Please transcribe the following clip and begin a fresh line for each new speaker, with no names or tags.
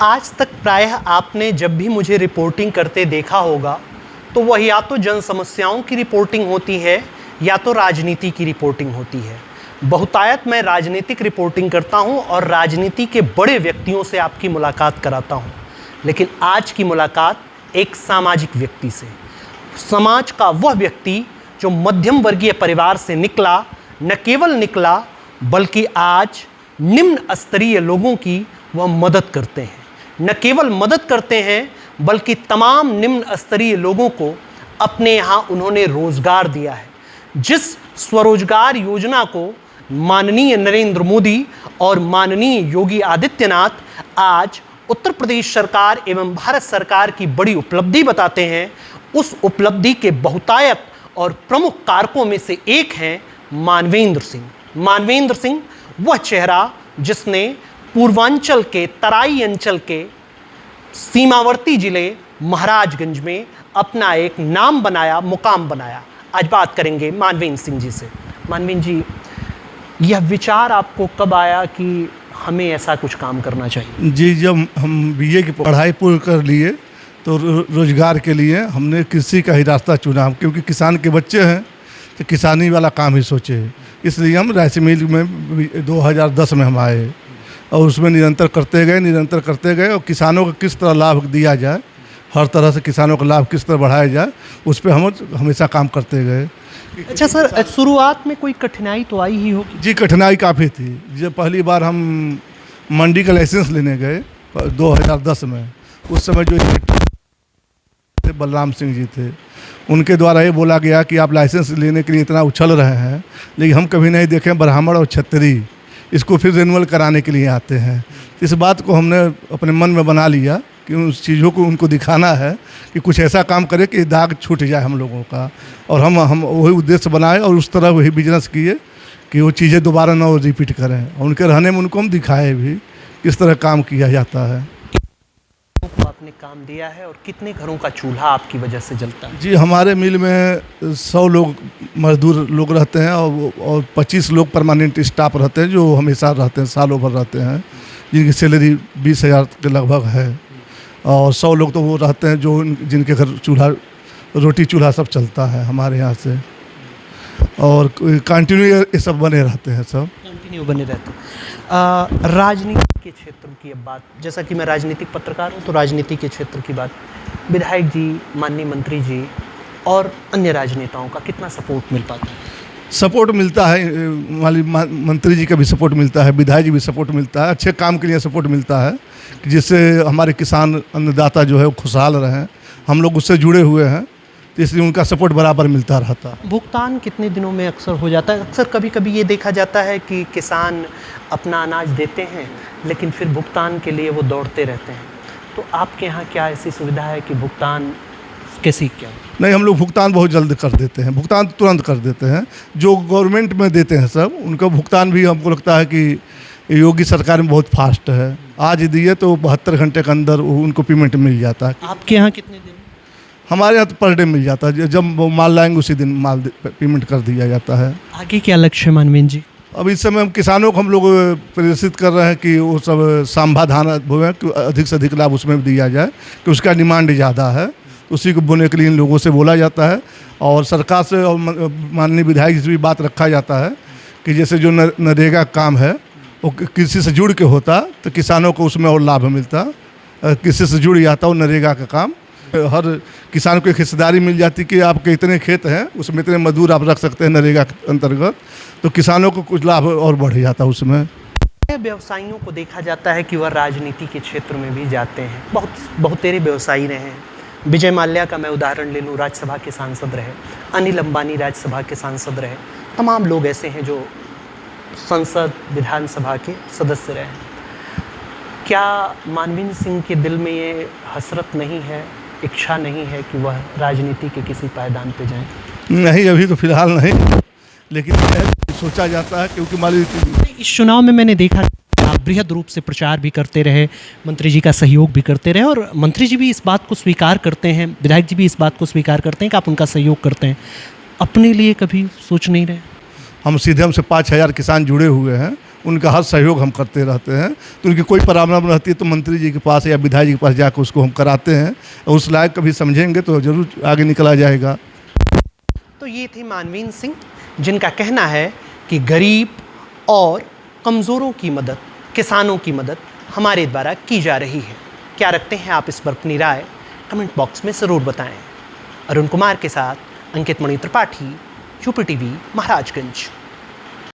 आज तक प्रायः आपने जब भी मुझे रिपोर्टिंग करते देखा होगा तो वह या तो जन समस्याओं की रिपोर्टिंग होती है या तो राजनीति की रिपोर्टिंग होती है। बहुतायत मैं राजनीतिक रिपोर्टिंग करता हूं और राजनीति के बड़े व्यक्तियों से आपकी मुलाकात कराता हूं, लेकिन आज की मुलाकात एक सामाजिक व्यक्ति से, समाज का वह व्यक्ति जो मध्यम वर्गीय परिवार से निकला, न केवल निकला बल्कि आज निम्न स्तरीय लोगों की वह मदद करते हैं। न केवल मदद करते हैं बल्कि तमाम निम्न स्तरीय लोगों को अपने यहाँ उन्होंने रोजगार दिया है। जिस स्वरोजगार योजना को माननीय नरेंद्र मोदी और माननीय योगी आदित्यनाथ आज उत्तर प्रदेश सरकार एवं भारत सरकार की बड़ी उपलब्धि बताते हैं, उस उपलब्धि के बहुतायत और प्रमुख कारकों में से एक हैं मानवेंद्र सिंह। मानवेंद्र सिंह वह चेहरा जिसने पूर्वांचल के तराई अंचल के सीमावर्ती जिले महाराजगंज में अपना एक नाम बनाया, मुकाम बनाया। आज बात करेंगे मानवेंद्र सिंह जी से। मानवेंद्र जी, यह विचार आपको कब आया कि हमें ऐसा कुछ काम करना चाहिए?
जी, जब हम बीए की पढ़ाई पूरी कर लिए तो रोजगार के लिए हमने कृषि का ही रास्ता चुना, क्योंकि किसान के बच्चे हैं तो किसानी वाला काम ही सोचे। इसलिए हम राइस मिल में 2010 में हम आए और उसमें निरंतर करते गए और किसानों को किस तरह लाभ दिया जाए, हर तरह से किसानों का लाभ किस तरह बढ़ाया जाए, उस पर हम हमेशा काम करते गए।
अच्छा सर, शुरुआत में कोई कठिनाई तो आई ही होगी?
जी, कठिनाई काफ़ी थी। जब पहली बार हम मंडी का लाइसेंस लेने गए 2010 में, उस समय जो बलराम सिंह जी थे, उनके द्वारा ये बोला गया कि आप लाइसेंस लेने के लिए इतना उछल रहे हैं, लेकिन हम कभी नहीं देखें ब्राह्मण और क्षत्रिय इसको फिर रिन्यूअल कराने के लिए आते हैं। इस बात को हमने अपने मन में बना लिया कि उस चीज़ों को उनको दिखाना है कि कुछ ऐसा काम करे कि दाग छूट जाए हम लोगों का, और हम वही उद्देश्य बनाए और उस तरह वही बिजनेस किए कि वो चीज़ें दोबारा ना रिपीट करें। और उनके रहने में उनको हम दिखाए भी किस तरह काम किया जाता है।
को आपने काम दिया है और कितने घरों का चूल्हा आपकी वजह से जलता है?
जी, हमारे मिल में 100 लोग मजदूर लोग रहते हैं और 25 लोग परमानेंट स्टाफ रहते हैं जो हमेशा रहते हैं, सालों भर रहते हैं, जिनकी सैलरी 20,000 के लगभग है। और 100 लोग तो वो रहते हैं जो जिनके घर चूल्हा, रोटी चूल्हा सब चलता है हमारे यहाँ से, और कंटिन्यू ये सब बने रहते हैं, सब
कंटिन्यू बने रहते हैं। राजनीति के क्षेत्र की अब बात, जैसा कि मैं राजनीतिक पत्रकार हूँ तो राजनीति के क्षेत्र की बात, विधायक जी, माननीय मंत्री जी और अन्य राजनेताओं का कितना सपोर्ट मिल पाता है?
सपोर्ट मिलता है, मंत्री जी का भी सपोर्ट मिलता है, विधायक जी भी सपोर्ट मिलता है, अच्छे काम के लिए सपोर्ट मिलता है, जिससे हमारे किसान अन्नदाता जो है वो खुशहाल रहें। हम लोग उससे जुड़े हुए हैं तो इसलिए उनका सपोर्ट बराबर मिलता रहता है।
भुगतान कितने दिनों में अक्सर हो जाता है? अक्सर कभी कभी ये देखा जाता है कि किसान अपना अनाज देते हैं लेकिन फिर भुगतान के लिए वो दौड़ते रहते हैं, तो आपके यहाँ क्या ऐसी सुविधा है कि भुगतान कैसी क्या?
नहीं, हम लोग भुगतान बहुत जल्द कर देते हैं, भुगतान तुरंत कर देते हैं। जो गवर्नमेंट में देते हैं सब, उनका भुगतान भी हमको लगता है कि योगी सरकार में बहुत फास्ट है। आज दिए तो 72 घंटे के अंदर उनको पेमेंट मिल जाता है।
आपके यहाँ कितने दिन?
हमारे यहाँ तो पर डे मिल जाता है, जब वो माल लाएंगे उसी दिन माल पेमेंट कर दिया जाता है।
आगे क्या लक्ष्य है मानवेंद्र जी?
अब इस समय हम किसानों को हम लोग प्रेरित कर रहे हैं कि वो सब सांभा धान बोए कि अधिक से अधिक लाभ उसमें दिया जाए, कि उसका डिमांड ज़्यादा है, उसी को बोने के लिए इन लोगों से बोला जाता है। और सरकार से और माननीय विधायक से भी बात रखा जाता है कि जैसे जो नरेगा काम है वो कृषि से जुड़ के होता तो किसानों को उसमें और लाभ मिलता। कृषि से जुड़ जाता वो नरेगा का काम, हर किसान को एक हिस्सेदारी मिल जाती कि आपके इतने खेत हैं, उसमें इतने मजदूर आप रख सकते हैं नरेगा के अंतर्गत, तो किसानों को कुछ लाभ और बढ़ जाता उसमें।
व्यवसायियों को देखा जाता है कि वह राजनीति के क्षेत्र में भी जाते हैं, बहुत तेरे व्यवसायी रहे हैं। विजय माल्या का मैं उदाहरण ले लूँ, राज्यसभा के सांसद रहे, अनिल अंबानी राज्यसभा के सांसद रहे, तमाम लोग ऐसे हैं जो संसद विधानसभा के सदस्य रहे। क्या मानवेंद्र सिंह के दिल में ये हसरत नहीं है, इच्छा नहीं है कि वह राजनीति के किसी पायदान पे जाएं?
नहीं, अभी तो फिलहाल नहीं, लेकिन सोचा जाता है, क्योंकि मालूम
इस चुनाव में मैंने देखा आप बृहद रूप से प्रचार भी करते रहे, मंत्री जी का सहयोग भी करते रहे, और मंत्री जी भी इस बात को स्वीकार करते हैं, विधायक जी भी इस बात को स्वीकार करते हैं कि आप उनका सहयोग करते हैं। अपने लिए कभी सोच नहीं रहे?
हम सीधे हमसे 5,000 किसान जुड़े हुए हैं उनका हर सहयोग हम करते रहते हैं। तो उनकी कोई प्रॉब्लम रहती है तो मंत्री जी के पास या विधायक जी के पास जाकर उसको हम कराते हैं, और उस लायक कभी समझेंगे तो ज़रूर आगे निकला जाएगा।
तो ये थे मानवीन सिंह, जिनका कहना है कि गरीब और कमज़ोरों की मदद, किसानों की मदद हमारे द्वारा की जा रही है। क्या रखते हैं आप इस पर अपनी राय कमेंट बॉक्स में ज़रूर बताएं। अरुण कुमार के साथ अंकित मणि त्रिपाठी, यूपी टीवी, महाराजगंज।